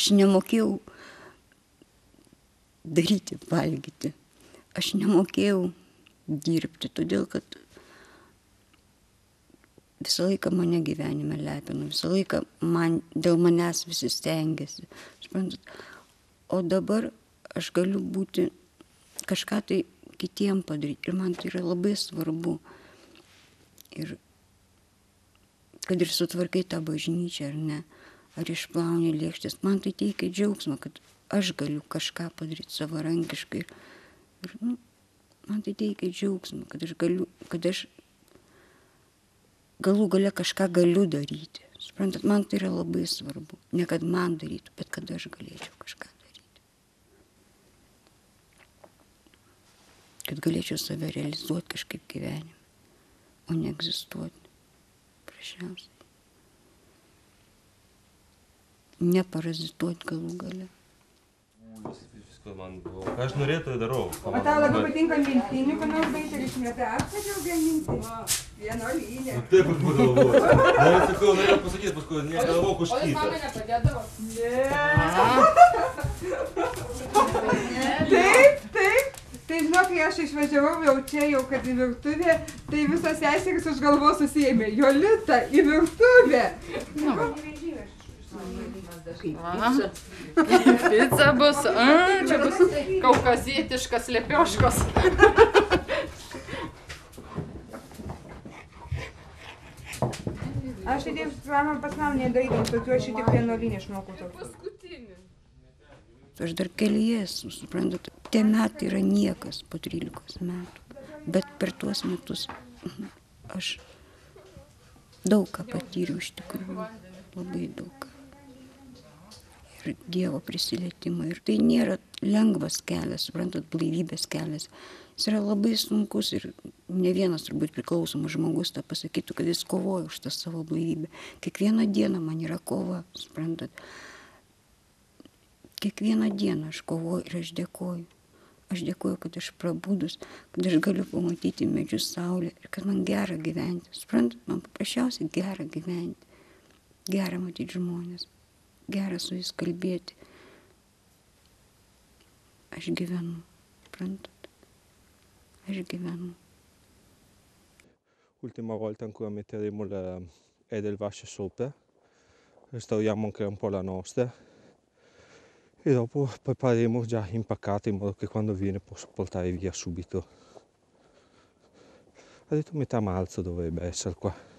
Aš nemokėjau daryti, valgyti. Aš nemokėjau dirbti, todėl kad visą laiką mane gyvenime lepino, visą laiką dėl manęs visi stengiasi. Suprantat? O dabar aš galiu būti kažką tai kitiem padaryti. Ir man tai yra labai svarbu. Ir kad ir sutvarkai tą bažnyčią ar ne, ar išplauni lėkštės, man tai teikia džiaugsmą, kad aš galiu kažką padaryti savarankiškai. Ir man tai teikia džiaugsmą, kad aš galų gale kažką galiu daryti. Suprantat, man tai yra labai svarbu. Ne kad man darytų, bet kad aš galėčiau kažką daryti. Kad galėčiau save realizuoti kažkaip gyvenime, o ne egzistuoti. Prašiausiai. Neparazituoti galų gale. Ką aš norėtų, darau. O tau labai patinka miltinių, kad nors baigti išmėtą apsakiau gaminti. Vienuolynė. Taip, aš būdavau buvo. Dar sakau, norėjau pasakyti, paskui negalvau kuškytą. O jūs mamai nepadėdavo? Ne. Taip. Tai žinok, kai aš išvažiavau jau čia, jau kad į virtuvę, tai visos seserys už galvos susijėmė. Jolita, į virtuvę. Pica bus, čia bus kaukazietiškas lepioškos. Aš įdėjau, man pas man nedarydam, tokiu aš tik vienuolinį išmokau tokiu. Paskutinį. Aš dar kelyje esu, suprantat, tie metai yra niekas po 13 metų. Bet per tuos metus aš daug ką patyriau iš tikrųjų, labai daug ką. Ir Dievo prisilietimą. Ir tai nėra lengvas kelias, suprantat, blaivybės kelias. Jis yra labai sunkus ir ne vienas turbūt priklausomas žmogus tą pasakytų, kad jis kovoja už tą savo blaivybę. Kiekvieną dieną man yra kova, suprantat. Kiekvieną dieną aš kovoju ir aš dėkoju. Aš dėkoju, kad aš prabudus, kad aš galiu pamatyti medžius, saulę ir kad man gera gyventi. Suprantat, man paprasčiausiai gera gyventi. Gera matyti žmonės. Gera su jais kalbėti. Aš gyvenu, suprantat? Aš gyvenu. Ultima volta ancora metteremo l'Edelweiss sopra, restauriamo anche un po' la nostra e dopo prepareremo già impaccata in modo che quando viene posso portare via subito. Ha detto metà marzo dovrebbe essere qua.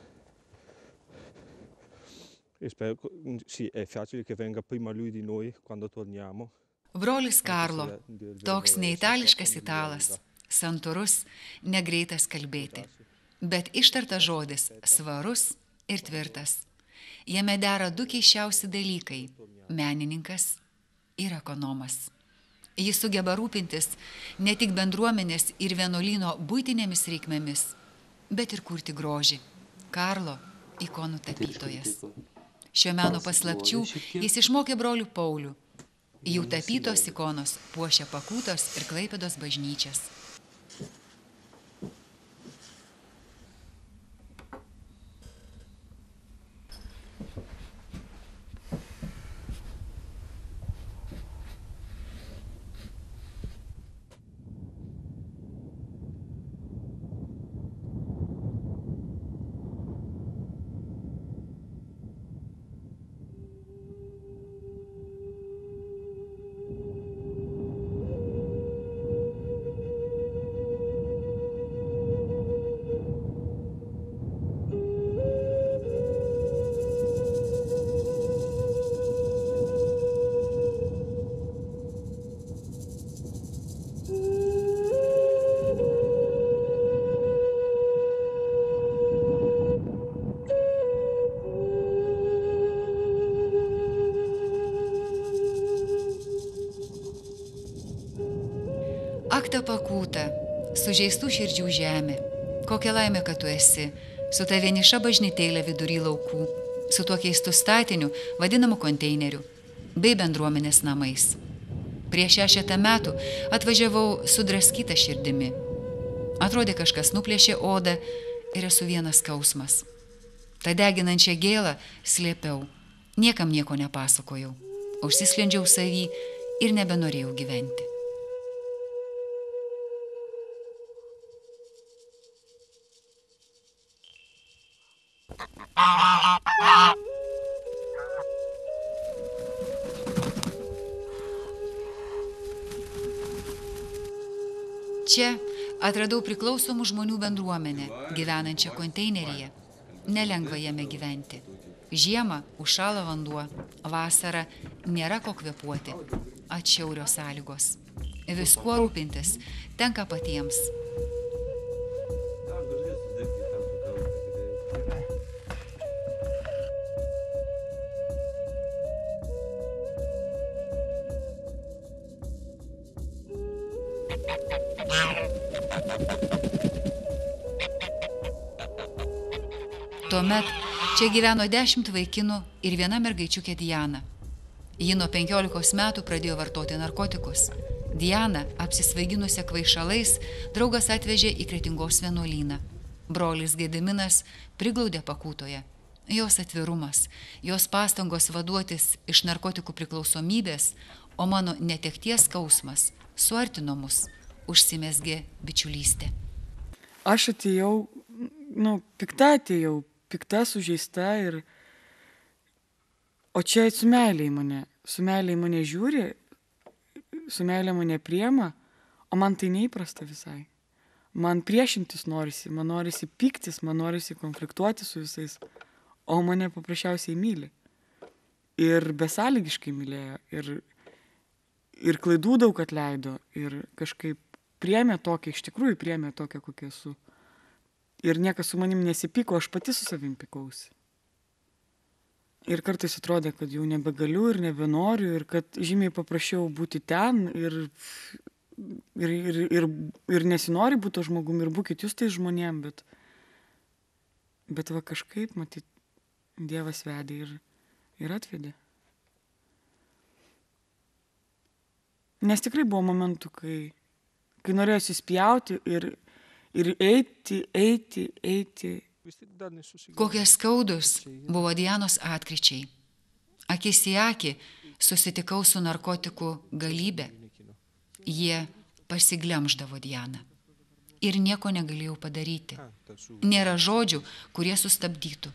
E spero, sì, è facile che venga prima lui di noi quando torniamo. Brolis Karlo, toks neitališkas italas, santūrus, negreitas kalbėti, bet ištartas žodis svarus ir tvirtas. Jame dera du keisčiausi dalykai – menininkas ir ekonomas. Jis sugeba rūpintis ne tik bendruomenės ir vienuolyno buitinėmis reikmėmis, bet ir kurti grožį. Karlo – ikonų tapytojas. Šio meno paslapčių jis išmokė brolių Paulių. Jų tapytos ikonos puošia Pakūtos ir Klaipėdos bažnyčias. Akta Pakūta, sužeistų širdžių žemė, kokia laimė, kad tu esi, su ta vieniša bažnytėlė vidury laukų, su tuo keistu statiniu, vadinamu konteineriu, bei bendruomenės namais. Prieš 6 metų atvažiavau sudraskyta širdimi. Atrodė, kažkas nuplėšė odą ir esu vienas skausmas. Ta deginančią gėlą slėpiau, niekam nieko nepasakojau. Užsisklendžiau savy ir nebenorėjau gyventi. Čia atradau priklausomų žmonių bendruomenę, gyvenančią konteineryje. Nelengva jame gyventi. Žiemą užšąla vanduo, vasarą nėra ko kvėpuoti, atšiaurios sąlygos. Viskuo rūpintis tenka patiems. Tuomet čia gyveno 10 vaikinų ir viena mergaičiukė Diana. Ji nuo 15 metų pradėjo vartoti narkotikus. Diana, apsisvaiginusią kvaišalais, draugas atvežė į Kretingos vienuolyną. Brolis Gediminas priglaudė pakūtoje. Jos atvirumas, jos pastangos vaduotis iš narkotikų priklausomybės, o mano netekties skausmas suartino mus, užsimezgė bičiulystė. Aš atėjau, pikta, sužeista o čia su meilė į mane žiūri, su meilė mane priema, o man tai neįprasta visai. Man priešintis norisi, man norisi pyktis, man norisi konfliktuoti su visais, o mane paprasčiausiai myli. Ir besąlygiškai mylėjo, ir klaidų daug atleido, ir kažkaip priėmė tokią, iš tikrųjų priėmė tokią, kokia esu. Ir niekas su manim nesipyko, aš pati su savim pykausi. Ir kartais atrodė, kad jau nebegaliu ir nebenoriu, ir kad žymiai paprašiau būti ten, ir nesinori būti to žmogum, ir būkit jūs tai žmonėm, bet va kažkaip, matyt, Dievas vedė ir atvedė. Nes tikrai buvo momentų, kai norėjosi spjauti ir eiti. Kokie skaudus buvo Dianos atkryčiai. Akis į akį susitikau su narkotikų galybė. Jie pasiglemždavo Dianą. Ir nieko negalėjau padaryti. Nėra žodžių, kurie sustabdytų.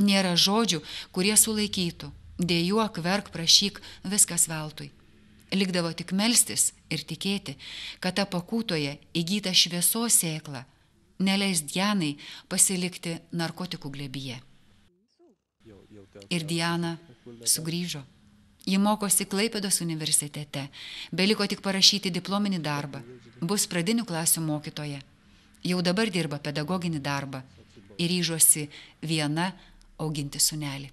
Nėra žodžių, kurie sulaikytų. Dejuok, verk, prašyk, viskas veltui. Likdavo tik melstis ir tikėti, kad ta pakūtoje įgyta šviesos sėkla neleis Dianai pasilikti narkotikų glėbyje. Ir Diana sugrįžo. Ji mokosi Klaipėdos universitete. Beliko tik parašyti diplominį darbą. Bus pradinių klasių mokytoja. Jau dabar dirba pedagoginį darbą ir ryžosi viena auginti sūnelį.